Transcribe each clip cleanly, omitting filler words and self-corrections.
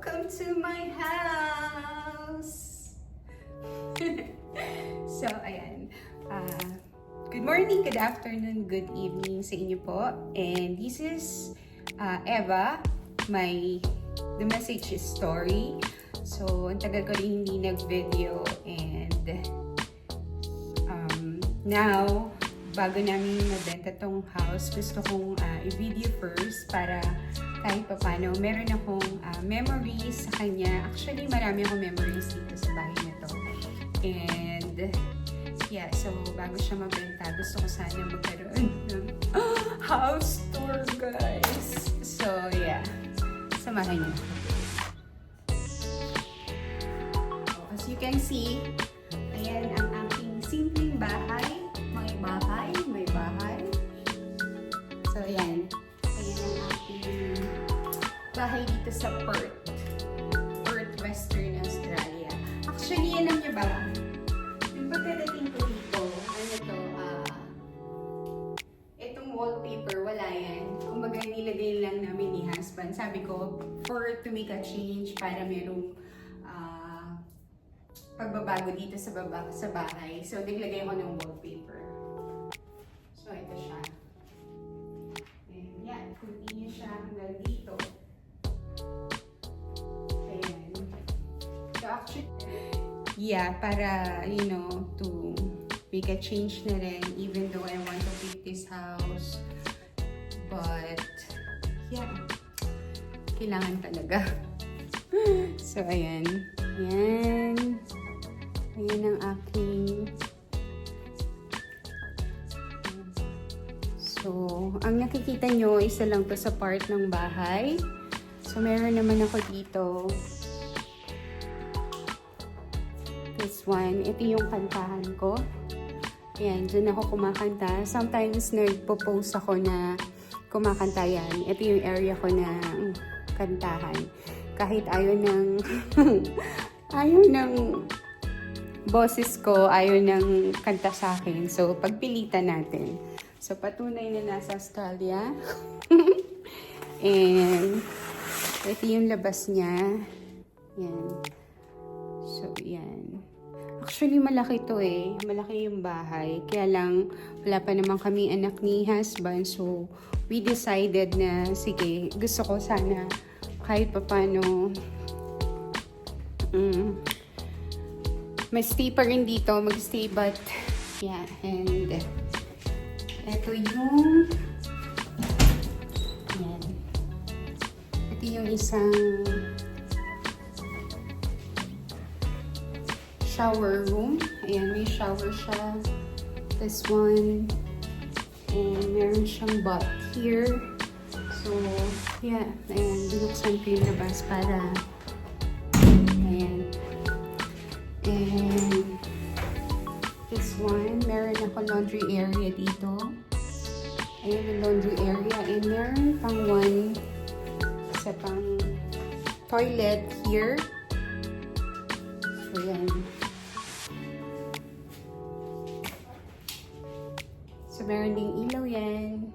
Welcome to my house! So, ayan. Good morning, good afternoon, good evening sa inyo po. And this is Eva, the message is story. So, ang tagal ko rin hindi nag-video and now, bago namin mabenta tong house, gusto kong i-video first para kahit pa paano, meron akong memories sa kanya. Actually, marami akong memories dito sa bahay na to. And, yeah, so bago siya mabenta, gusto ko sana magkaroon ng house tour, guys. So, yeah, samahan niyo. So, as you can see, ayan ang aking simpleng bahay. May bahay. So, ayan. Ayan ang aking bahay dito sa Perth, Western Australia. Actually, alam niyo ba, yung pagkadating ko dito, itong wallpaper, wala yan. Kumbaga, nilagay lang namin ni husband. Sabi ko, for to make a change, para merong pagbabago dito sa bahay. So, naglagay ko ng wallpaper. So, ito siya. And yan, continue siya hanggang dito. Ayan. So, actually, yeah, para, to make a change na rin, even though I want to keep this house. But, yeah, kailangan talaga. So, ayan. Ayan. Ayan ang aking. So, ang nakikita nyo, isa lang to sa part ng bahay. So, meron naman ako dito. This one. Ito yung kantahan ko. Ayan, dyan ako kumakanta. Sometimes, nagpo-post ako na kumakanta yan. Ito yung area ko na kantahan. Kahit ayaw ng boses ko, ayaw ng kanta sa akin. So, pagpilitan natin. So, patunay na nasa Australia. And, ito yung labas niya. Yan. So, yan. Actually, malaki to eh. Malaki yung bahay. Kaya lang, wala pa naman kami anak ni husband. So, we decided na, sige, gusto ko sana kahit pa paano mag-stay pa rin dito, mag-stay, but yeah, and ito yung yan. Ito yung isang shower room. Ayan, may shower siya. This one, and meron siyang bath here. So, yeah, ayan, binuksan ko yung labas para ayan. And this one, meron ako laundry area dito. Ayan yung laundry area. And meron pang isa pang toilet here. So, yan. So, meron ding ilaw yan.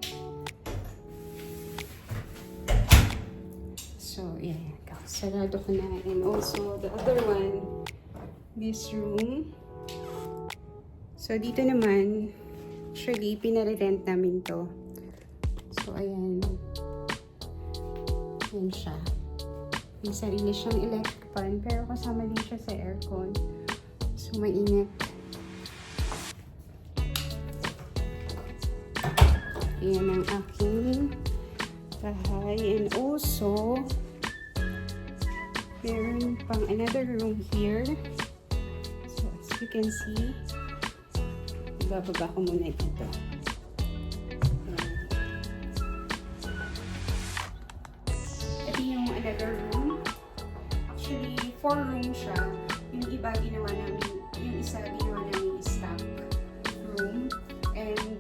So, yeah. Sarado ko na. And also, the other one, this room. So, dito naman, actually, pinarerent namin to. So, ayan. Ayan siya. May sarili siyang electric fan, pero kasama din siya sa aircon. So, mainit. Ayan ang aking bahay. And also, meron pang another room here. So, as you can see, ibababa ko muna dito. Ito yung another room. Actually, 4 rooms siya. Yung iba ginawa namin, yung isa ginawa namin stock room.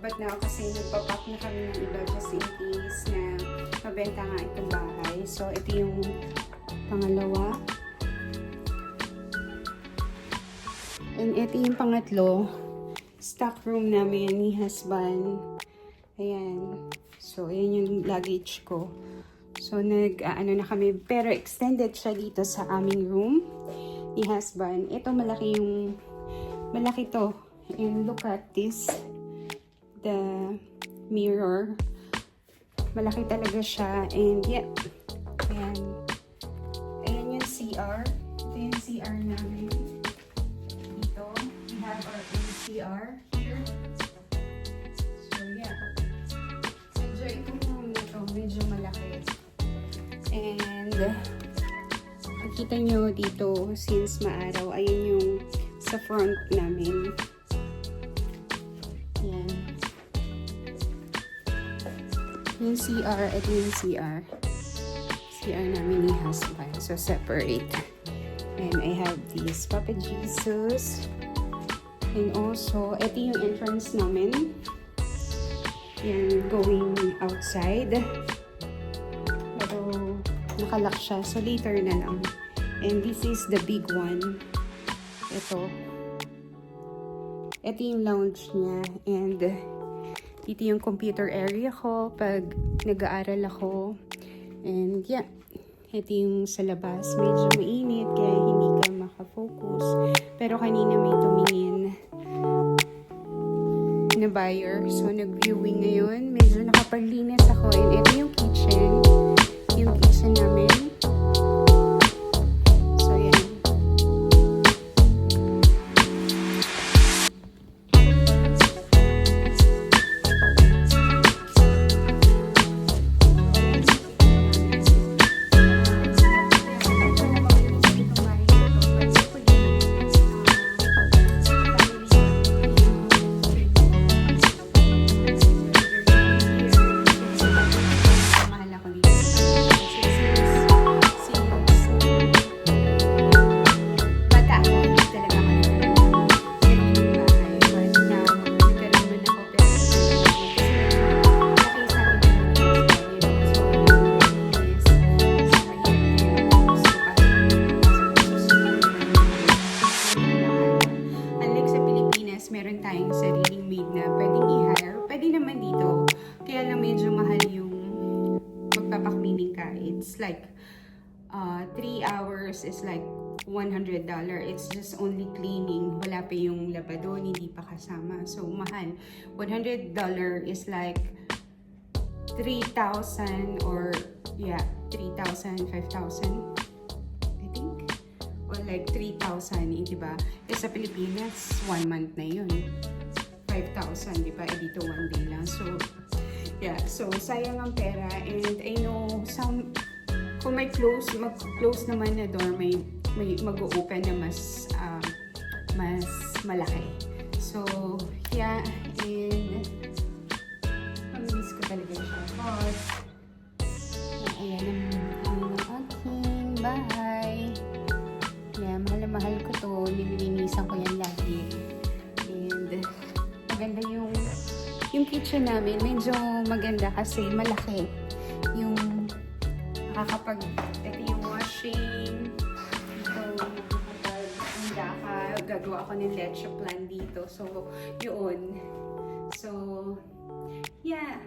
But now, kasi nagpapak na kami ng iba just in case na mabenta nga itong bahay. So, ito yung pangalawa. And ito yung pangatlo. Stock room namin ni husband. Ayan. So, ayan yung luggage ko. So, So, ano na kami, pero extended siya dito sa aming room ni husband. Ito, malaki to. And look at this, the mirror. Malaki talaga siya. And yeah, ayan yung CR. Ito yung CR namin. Dito, we have our own CR here. So yeah, itong room na to, medyo malaki. And makita nyo dito, since maaraw, ayun yung sa front namin. Yan. Yung CR, ito yung CR. CR namin ni husband. So, separate. And I have this Papa Jesus. And also, ito yung entrance namin. Yan, going outside. Pero, nakalock siya. So, later na lang. And this is the big one. Ito. Ito yung lounge niya. And, dito yung computer area ko pag nag-aaral ako. And yeah, ito yung sa labas. Medyo mainit kaya hindi ka makafocus. Pero kanina may tumingin na buyer. So nag-viewing ngayon. Medyo nakapaglinis ako. And ito yung kitchen. Yung kitchen namin. So yan. Meron tayong sariling maid na pwedeng i-hire. Pwede naman dito. Kaya lang medyo mahal yung magpapaklining ka. It's like 3 hours is like $100. It's just only cleaning. Wala pa yung labadon, hindi pa kasama. So, mahal. $100 is like 3,000 or yeah, 3,000, 5,000. Like 3,000, diba? Eh sa Pilipinas, 1 month na yun. 5,000, diba? Eh dito 1 day lang. So, yeah. So, sayang ang pera. And I know, kung may mag-close naman na door, may mag-open na mas malaki. So, yeah. And, pamilis ko talaga siya. But, ayan ang aking bahay. Yeah, mahal ko to. Nililinisan ko yan lagi. And maganda yung kitchen namin. Medyo maganda kasi malaki. Yung ito yung washing. Ito, nakakapag-handa ka. Gagawa ako ng leche plan dito. So, yun. So, yeah.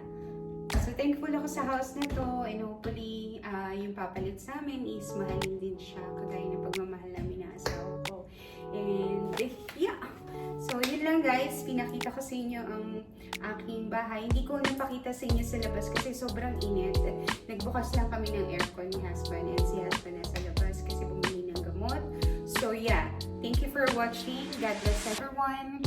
So, thankful ako sa house na to. And hopefully, yung papalit sa amin is mahalin din siya. Kagaya ng pagmamahal namin ng asawa ko. And, yeah. So, yun lang guys. Pinakita ko sa inyo ang aking bahay. Hindi ko napakita sa inyo sa labas kasi sobrang init. Nagbukas lang kami ng aircon ni husband. And si husband nasa labas kasi bumili ng gamot. So, yeah. Thank you for watching. God bless everyone.